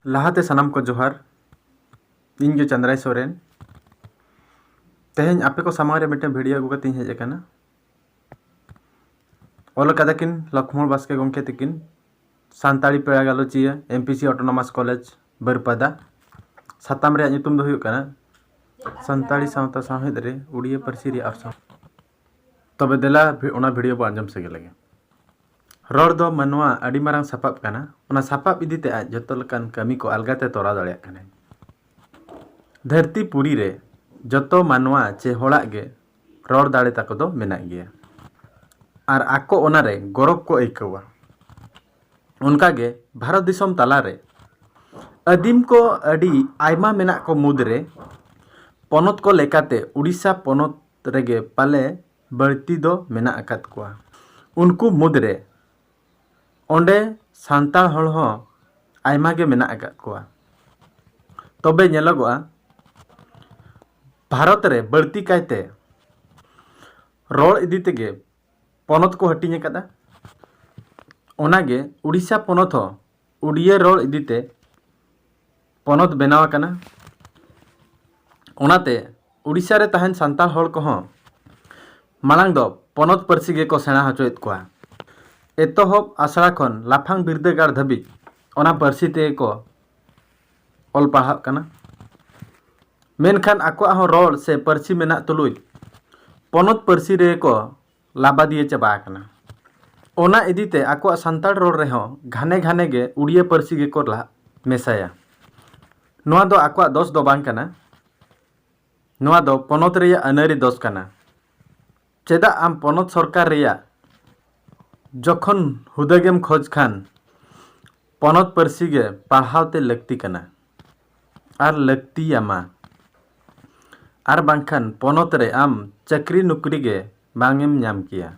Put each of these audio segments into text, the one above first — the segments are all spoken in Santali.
लाहाते सनाम को जोहार इन जो चंद्राय सोरेन तेहें आपे को सामारे मिटे वीडियो अगू कते हेज अकाना ओल कदाकिन लक्ष्मण बास्के गंके तकिन सानताड़ी पेड़ा गालोचिया एमपीसी ऑटोनोमस कॉलेज बरपदा साताम रे नितुम दो हुयुग काना सानताड़ी सावता सावहेद रे उड़िया पारसी रे अरसों तबे देला ओना वीडियो बो आंजम सेगे लगे रड़ दो मनवा अडी मारांग सापाब काना ओना सापाब इदीते आज जतो लकान कामी को अलगाते तोरा दाड़ेयाग काना धरती पुरी रे जतो मानवा चे होड़ा गे रड़ दाड़े ताको दो मेनाग गिया आर आको ओनारे गौरव को ऐकवा उनका गे भारत दिसोम तला रे अदीम को अडी आयमा मेनाग को मुदरे पनत को लेकाते उड़ीसा पनत रेगे पाले बर्ती दो मेना अकात कोआ उनको मुदरे ओंडे सांताल हड़ हो आयमा गे मेना अकात कोआ तबे नेलोगोआ भारत रे बर्ती कायते रड़ इदी तेगे पनत को हटिंग अकादा ओनागे उड़ीसा पनत हो उड़िया रड़ इदीते पनत बेनाव अकाना ओनाते उड़ीसा रे तहन सांताल हड़ को हो मालांग दो पनत पारसी गे को सेणा हचोयत कोआ एतोहब आसड़ा खन लाफांग बिरदागार धाबी ओना पारसी ते को ऑल पढ़ा काना मेनखान आकोआ हो रड़ से पारसी मेना तुलुज पनत पारसी रे को लाबा दिए चाबा काना ओना इदीते आकोआ सांताल रड़ रे हो घाने घाने गे उड़िया पारसी गे को ला मेसाया नोआ दो आकोआ दोष दो बांग काना नोआ दो पनत रेया अनारी दोष काना चेदा आम पनत सरकार रेया जखन हुदागेम खोज खान पनत पारसी गे पढ़ावते लगती कना आर लगती आमा आर बांखान पनत रे आम चाकरी नौकरी गे बांगेम नाम किया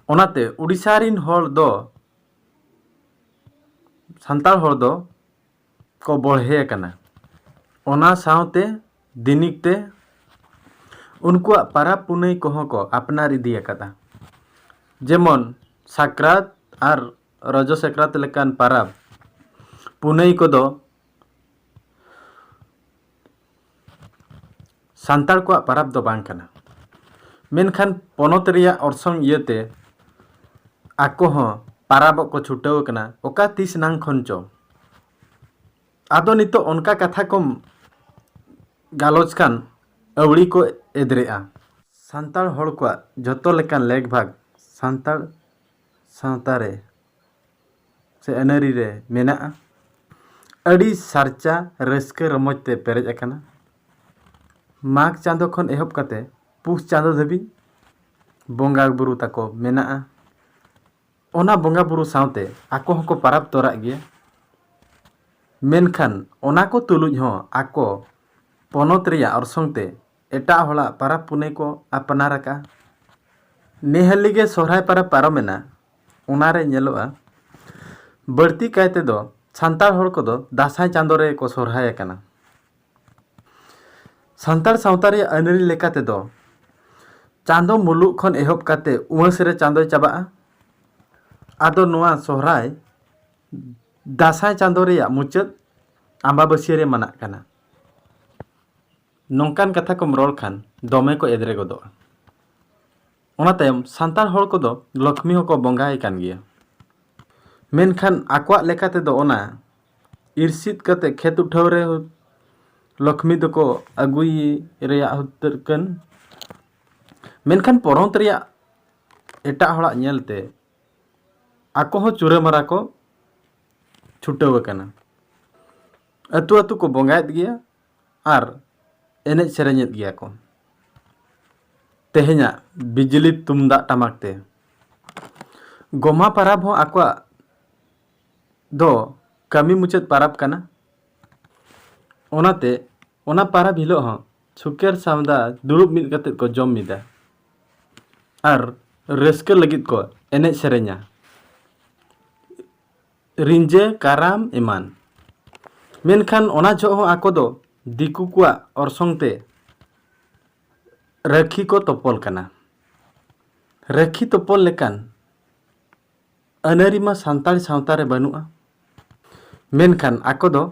ओनाते उड़ीसा रिन हड़ दो सांताल हड़ दो को बढ़े कना ओना सावते दिनिकते उनकुआ पाराब पुनई कोह को अपनार इदी अकादा जेमन साक्रात आर रज साक्रात लेकान पाराब पुनई को दो सांताल को पाराब दो बांग काना मेनखान पनत रेया अरसंग इयते आको हो पाराब को छुटाव काना ओका तीस नांग खनचो आदो नितो उनका कथा कम गालोच खान अवड़ी को एदरेआ सांताल हड़ को जतो लेकान लेग भाग सांताल सावतारे से अनारी रे मेना अड़ी सारचा रस्के रमजते पेरेज अकाना माघ चांदो खन एहब काते पुस चांदो धाबी बोंगा बुरु ताको मेना ओना बोंगा बुरु सावते आको हको पाराब तोरा गिया मेनखान ओना को तुलुज हो आको पनत रेया अरसंगते एटा हड़ा पाराब पुनई को अपनारका नेहलिगे सोहराय पाराब पारमेना ओनारे नेलोआ बढ़ती कायते दो सांताल हड़ को दो दासाय चांदो रे को सोहराय काना सांताल सावता रे अनरी लेकाते दो चांदो मुलुक खन एहब काते उमस रे चांदो चाबा आदो नोआ सोहराय दासाय चांदो रे मुचाद आम्बाबसिया रे मना काना नौकान कथा को रड़ खान दमे को एदरे गदो ओना तायम सांताल हड़ को दो लक्ष्मी को बंगाय कान गिया मेनखान आकोआ लेकाते दो ओना इरसित कते खेत उठाव रे लक्ष्मी दो को अगुई रेया हुतर कन मेनखान पनत रेया एटा हड़ा नेलते आको हो चुरा मरा को छुटाव काना अतु अतु को बंगायत गिया आर एनेज सेरेñet गिया को तेहेña बिजली तुमदा टमाकते गोमा पाराब हो आकोआ दो कमी मुचाद पाराब काना ओनाते ओना पाराब हिलो हो छुकेर सामदा दुरुब मिद कते को जम मिदा आर रस्के लगित को एनेज सेरेña रिंजे काराम एमान मेनखान ओना जो हो आको दो दिकु कुआ अरसंगते राखी को तोपल काना राखी तोपल लेकान अनारी मा सांताल सावता रे बनुआ मेनखान आको दो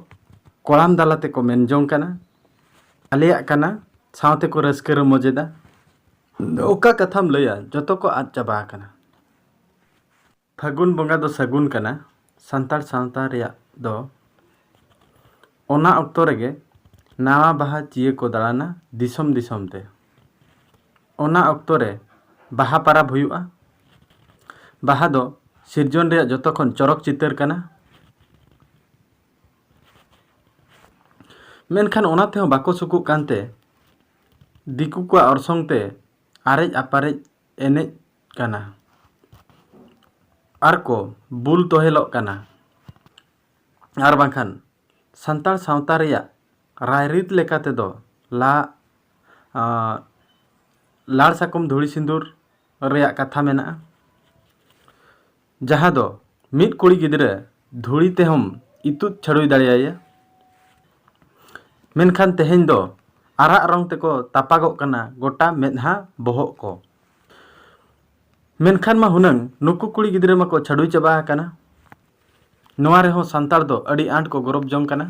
कोड़ाम दालाते को मेन जोंग कना आलिया कना सावते को रस्के रमोजेदा ओका कथाम लया जतो को आद चाबा कना फागुन बंगा दो सगुन कना सांताड़ सावता रेया दो ओना अक्तो रेगे नावा बाहा चिये को दाड़ाना दिसोम दिसोम ते ओना अक्तो रे बाहा पाराब हुयुआ बाहा दो सिरजन रेया जतो खन चरक चितर कना मेनखान ओना तेहो बाको सुकु कानते दिकु को अरसोंग ते आरेज आपारेज एनेज कना आर को बुल तोहेलोग कना आर बांखान सांताड़ सावता रेया रायरीत लेकाते दो लाड़ साकम धुड़ी सिंदूर रेया कथा मेना जहाँ दो मिट कुड़ी गिदरे धुड़ी तेहम इतुत छड़ुई दाड़ियाया मेनखान तेहें दो आराग रंग तेको तापागोग कना गोटा मेदहा बोहग को मेनखान मा हुनंग नुकु कुड़ी गिदरे मा को छड़ुई चाबा कना नोआ रेहो सांताड़ दो अड़ी आंट को गौरव जोंग कना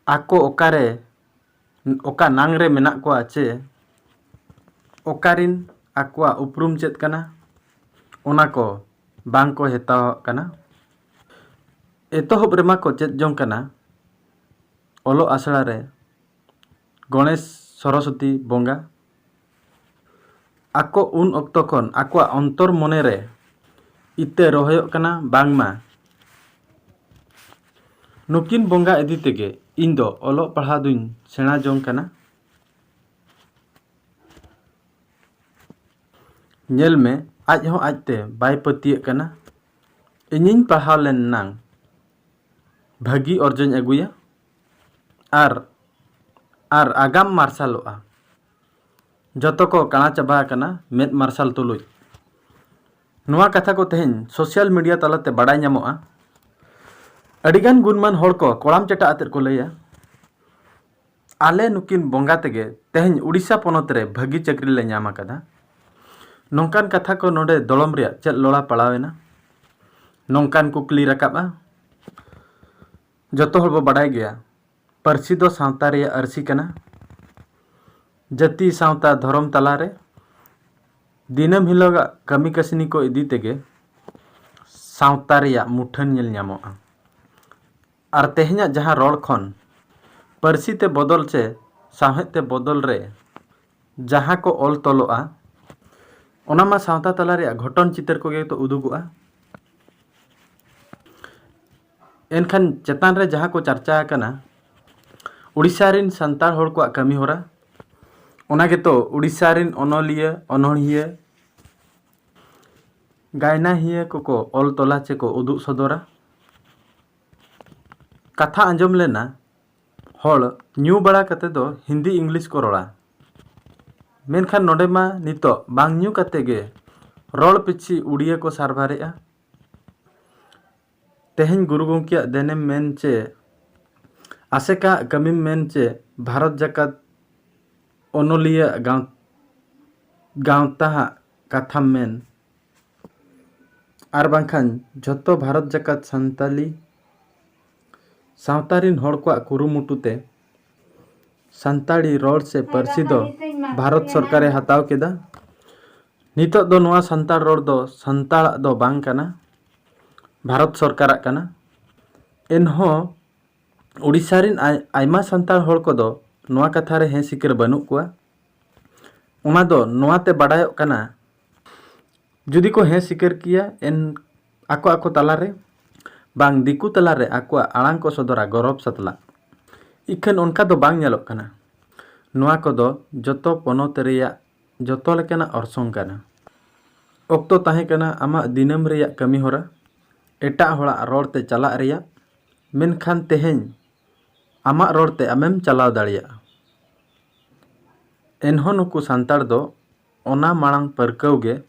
आको ओकारे ओका नांग रे मेना को चे ओकारिन आकुआ उपरुम चेत कना ओना को बांग को हेताव कना एतोहब रेमा को चेत जोंग कना ओलो आसड़ा रे गणेश सरस्वती बोंगा आको उन अक्तो खन आकुआ अंतर मने रे इते रोहयोग कना बांगमा नुकिन बोंगा इदी तेगे इन दो ओलो पढ़ा दुñ सेना जोंग कना नेल में आज हो आजते बाय पतिये कना इनिन पढ़ाव लेन नांग भागी अर्जन अगुया आर आगाम मार्शलोआ जतो को काना चाबा कना मेद मार्शल तुलुज नुआ कथा को तेहें सोशल मीडिया तलाते बाडाय ᱧᱟᱢᱚᱜᱼᱟ अडिगान गुणमान होड़ को कोड़ाम चटा आतेर को लैया आले नुकिन बोंगा तेगे तेहें उड़ीसा पोनोत रे भागी चाकरी ले ᱧᱟᱢ आकादा नोंकान कथा को नोडे दलम रेया चेद लोड़ा पड़ावेना नोंकान कुकली रकाबा जतो होड़ बो बाडाय गया पारसी दो सावता रेया अरसी कना जाति सावता धर्म तलारे दिनम हिलोगा कमी कसनी को इदी तेगे सावता रेया मुठन नेल ᱧᱟᱢᱚᱜᱼᱟ आर तेहेña जहाँ रोड खन पारसी ते बदल से साहेब ते बदल रे जहाँ को ऑल तलोआ ओना मा सावता तला रे घटन चितर को गे तो उदुगुआ एनखान चेतान रे जहाँ को चर्चा कना उड़ीसा रिन सांताड़ होड़ को कमी होरा ओना गे तो उड़ीसा रिन अनलिया अनहड़िया गायना हिया को ऑल तोला चे को उदुग सदरा कथा आंजम लेना होड़ न्यू बड़ा कते दो हिंदी इंग्लिश को रोड़ा मेनखान नोडे मा नितो बांग न्यू कते गे रोड़ पिछी उड़िया को सारभारेआ तेहें गुरु गंकिया देने मेन चे आसेका कमी मेन चे भारत जाकात ओनोलिया गांवता कथा मेन आर बांखान जतो भारत जाकात संताली सावतारिन होड़ को कुरुमुटुते संताड़ी रोड से पारसी दो भारत सरकारे हताव केदा नितो दो नोआ संताड़ रोड दो संताड़ दो बांग कना भारत सरकार कना एनहो उड़ीसा रिन आयमा संताड़ होड़ को दो नोआ कथा रे हें सिकर बनु कुआ ओना दो नोआ ते बाडायो कना जुदी को हें सिकर किया एन आको आको तला रे बांग दिकु तला रे आको आड़ांग को सदरा गौरव सतला इखन उनका दो बांग ñeloग कना नोआ को दो जतो पोनोत रेया जतो लेकना अरसोंग कना ओक्तो ताहे कना आमा दिनम रेया कमी होरा एटा होड़ा रोड ते चला रेया मेनखान तेहें आमा रोड ते आमेम चलाव दाड़िया एनहो नुकु सांताड़ दो ओना मांग परकव गे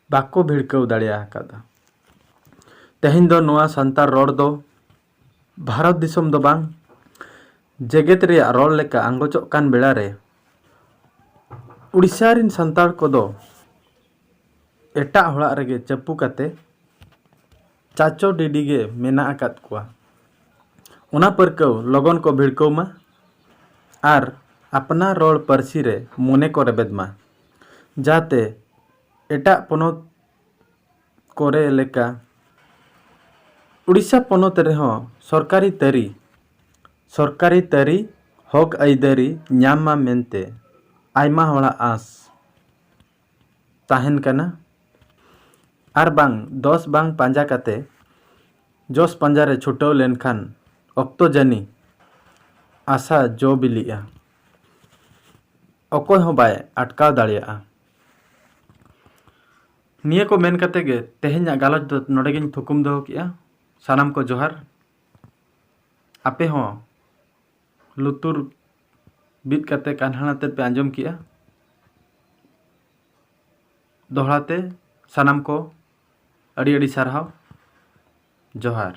बाको भिड़कव दाड़िया हाकादा तेहें दो नोआ सांताड़ रोड दो भारत दिसोम दो बांग जेगेत रेया रोड लेका आंगोचोग कान बेड़ा रे उड़ीसा रिन सांताड़ को दो एटा होड़ा रेगे चप्पू काते चाचो डिडी गे मेना आकाद कोआ ओना परकाव लगन को भिड़काव मा आर अपना रोड़ पार्सी रे मने को रेबेद मा जाते एटा पोनोत कोरे लेका उड़ीसा पोनोत रेहों सरकारी तरी हक आइदारी ᱧᱟᱢ मा मेनते आयमा हड़ा आस ताहेन कना आर बांग 10 बांग पांजा काते जोस पांजा रे छुटाव लेनखान ऑक्तो जानी आशा जो बिलिया अकोय हो बाय अटकाव दाड़िया निया को मेन काते गे तेहेन्या गालज दो नोडेगिन थुकुम दोहो किया सानाम को जोहार आपे हो लुतुर बीत काते कान्हानाते पे आंजम किया दोहराते सानाम को अड़ी अड़ी सारहाव जोहार।